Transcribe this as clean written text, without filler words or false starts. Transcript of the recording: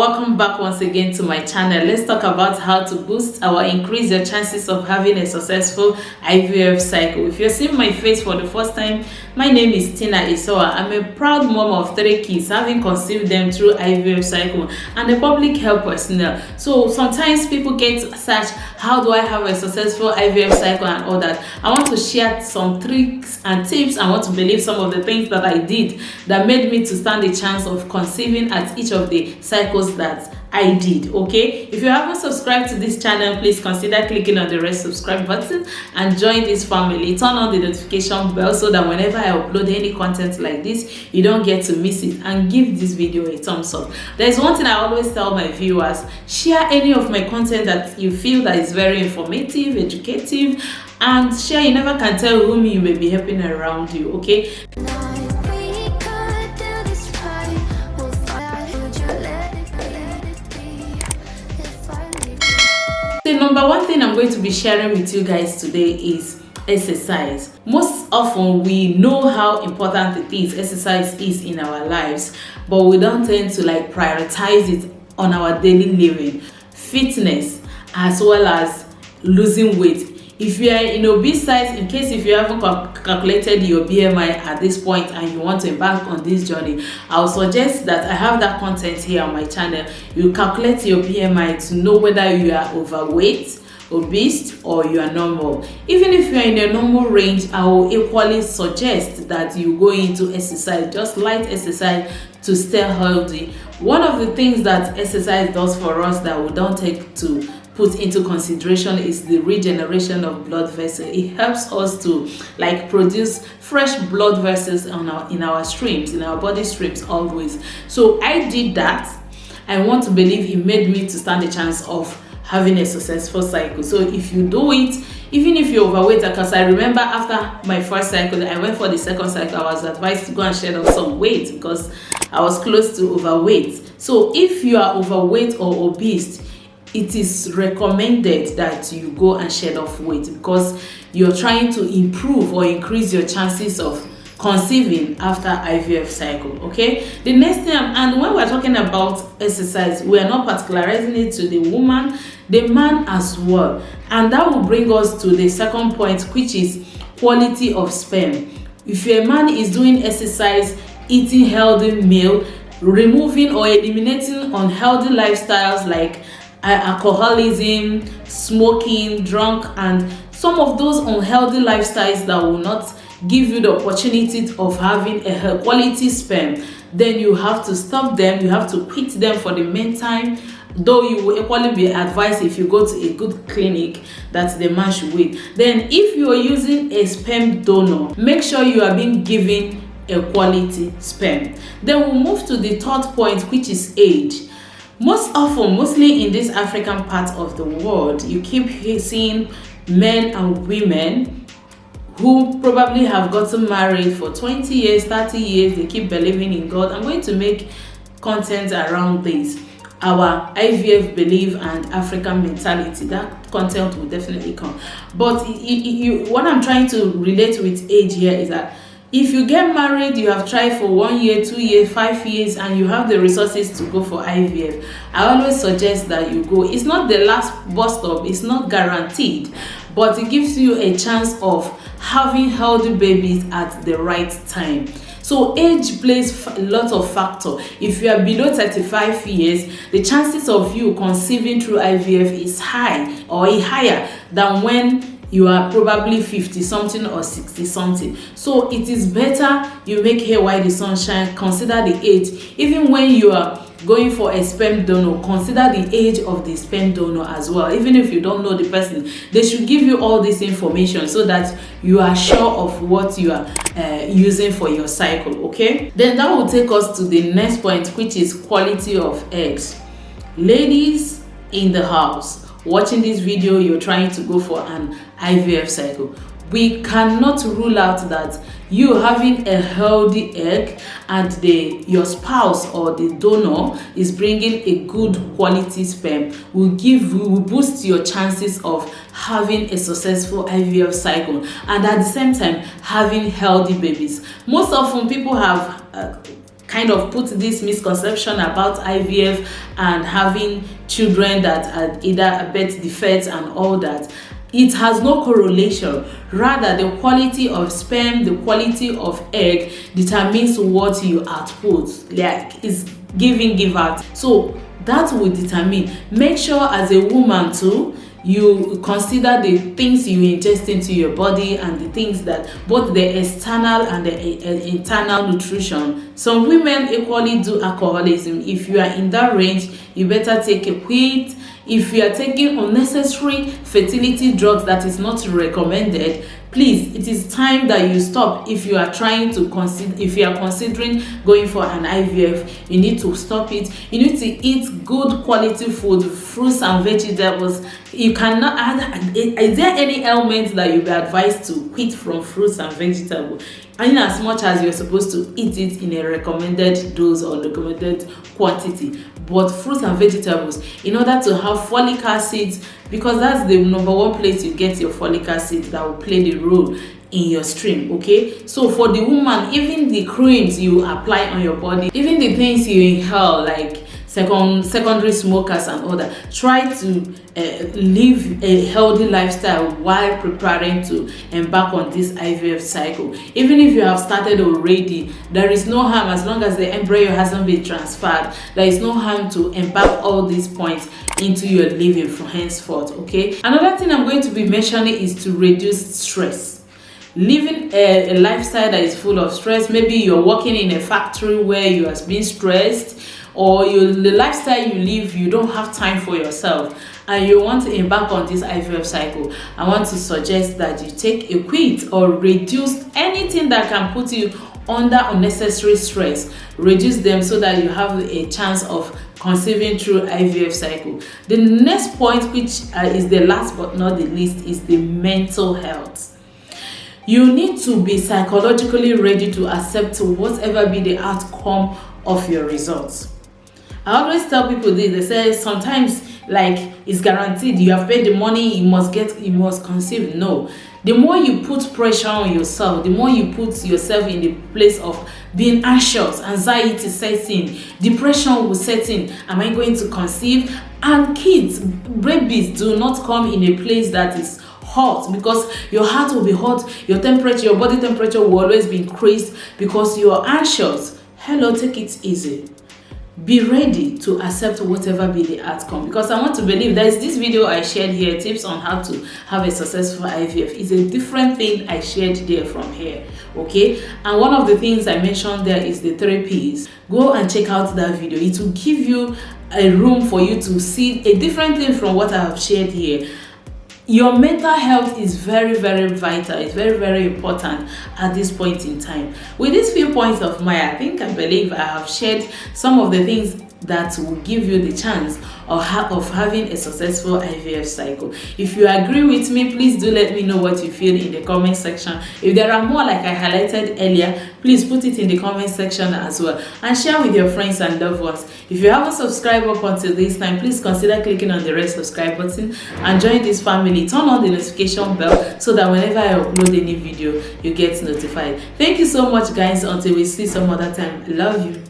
welcome back once again to my channel. Let's talk about how to boost or increase your chances of having a successful IVF cycle. If you're seeing my face for the first time, my name is Isoa. I'm a proud mom of 3 kids, having conceived them through IVF cycle and a public health personnel. So sometimes people get such, how do I have a successful IVF cycle and all that. I want to share some tricks and tips. I want to believe some of the things that I did that made me to stand a chance of conceiving at each of the cycles that I did. Okay, if you haven't subscribed to this channel, please consider clicking on the red subscribe button and join this family. Turn on the notification bell so that whenever I upload any content like this, you don't get to miss it, and give this video a thumbs up. There's one thing I always tell my viewers: share any of my content that you feel that is very informative, educative, and share. You never can tell whom you may be helping around you. Okay, the number one thing I'm going to be sharing with you guys today is exercise. Most often we know how important it is, exercise is in our lives, but we don't tend to prioritize it on our daily living, fitness as well as losing weight. If you are in obese size, in case if you haven't calculated your BMI at this point and you want to embark on this journey, I'll suggest that I have that content here on my channel. You calculate your BMI to know whether you are overweight, obese, or you are normal. Even if you are in a normal range, I will equally suggest that you go into exercise, just light exercise, to stay healthy. One of the things that exercise does for us that we don't take to put into consideration is the regeneration of blood vessels. It helps us to produce fresh blood vessels in our streams, in our body streams always. So I did that. I want to believe it made me to stand a chance of having a successful cycle. So if you do it, even if you're overweight, because I remember after my first cycle, I went for the second cycle, I was advised to go and shed off some weight because I was close to overweight. So if you are overweight or obese, it is recommended that you go and shed off weight because you're trying to improve or increase your chances of conceiving after IVF cycle. Okay, the next thing, and when we're talking about exercise, we are not particularizing it to the woman, the man as well, and that will bring us to the second point, which is quality of sperm. If a man is doing exercise, eating healthy meal, removing or eliminating unhealthy lifestyles like alcoholism, smoking, drunk, and some of those unhealthy lifestyles that will not give you the opportunity of having a quality sperm, then you have to stop them. You have to quit them for the meantime, though you will equally be advised, if you go to a good clinic, that the man should wait. Then if you are using a sperm donor, make sure you are being given a quality sperm. Then we'll move to the third point, which is age. Most often, mostly in this African part of the world, you keep seeing men and women who probably have gotten married for 20 years, 30 years, they keep believing in God. I'm going to make content around this, our IVF belief and African mentality. That content will definitely come. But what I'm trying to relate with age here is that if you get married, you have tried for 1 year, 2 years, 5 years, and you have the resources to go for IVF, I always suggest that you go. It's not the last bus stop, it's not guaranteed, but it gives you a chance of having healthy babies at the right time. So age plays a lot of factor. If you are below 35 years, the chances of you conceiving through IVF is high or higher than when you are probably 50 something or 60 something. So it is better you make hay while the sun shines. Consider the age. Even when you are going for a sperm donor, consider the age of the sperm donor as well. Even if you don't know the person, they should give you all this information so that you are sure of what you are using for your cycle. Okay, then that will take us to the next point, which is quality of eggs. Ladies in the house watching this video, you're trying to go for an IVF cycle, we cannot rule out that you having a healthy egg and your spouse or the donor is bringing a good quality sperm will boost your chances of having a successful IVF cycle, and at the same time having healthy babies. Most often people have kind of put this misconception about IVF and having children that are either birth defects and all that. It has no correlation. Rather, the quality of sperm, the quality of egg determines what you output. Like, it's give out. So that will determine. Make sure as a woman too, you consider the things you ingest into your body and the things that both the external and the internal nutrition. Some women equally do alcoholism. If you are in that range, you better take a quit. If you are taking unnecessary fertility drugs that is not recommended, please, it is time that you stop. If you are trying to if you are considering going for an IVF, you need to stop it. You need to eat good quality food, fruits and vegetables. You cannot add. Is there any element that you be advised to quit from fruits and vegetables? In as much as you're supposed to eat it in a recommended dose or recommended quantity, but fruits and vegetables, in order to have folic acid, because that's the number one place you get your folic acid that will play the role in your stream. Okay, so for the woman, even the creams you apply on your body, even the things you inhale, like secondary smokers and all that, try to live a healthy lifestyle while preparing to embark on this IVF cycle. Even if you have started already, there is no harm, as long as the embryo hasn't been transferred, there is no harm to embark all these points into your living from henceforth. Okay, another thing I'm going to be mentioning is to reduce stress. Living a lifestyle that is full of stress, maybe you're working in a factory where you are being stressed, or the lifestyle you live, you don't have time for yourself, and you want to embark on this IVF cycle, I want to suggest that you take a quit or reduce anything that can put you under unnecessary stress. Reduce them so that you have a chance of conceiving through IVF cycle. The next point, which is the last but not the least, is the mental health. You need to be psychologically ready to accept whatever be the outcome of your results. I always tell people this. They say sometimes, like, it's guaranteed, you have paid the money, you must conceive. No. The more you put pressure on yourself, the more you put yourself in the place of being anxious, anxiety sets in, depression will set in. Am I going to conceive? And kids, babies do not come in a place that is hot, because your heart will be hot, your temperature, your body temperature will always be increased because you are anxious. Hello, take it easy. Be ready to accept whatever be the outcome, because I want to believe there is this video I shared here, tips on how to have a successful IVF. It's a different thing I shared there from here. Okay, and one of the things I mentioned there is the 3 P's. Go and check out that video. It will give you a room for you to see a different thing from what I have shared here. Your mental health is very, very vital. It's very, very important at this point in time. With these few points of mine, I believe I have shared some of the things that will give you the chance of having a successful IVF cycle. If you agree with me, please do let me know what you feel in the comment section. If there are more like I highlighted earlier, please put it in the comment section as well, and share with your friends and loved ones. If you haven't subscribed up until this time, please consider clicking on the red subscribe button and join this family. Turn on the notification bell so that whenever I upload a new video, you get notified. Thank you so much, guys. Until we see some other time. Love you.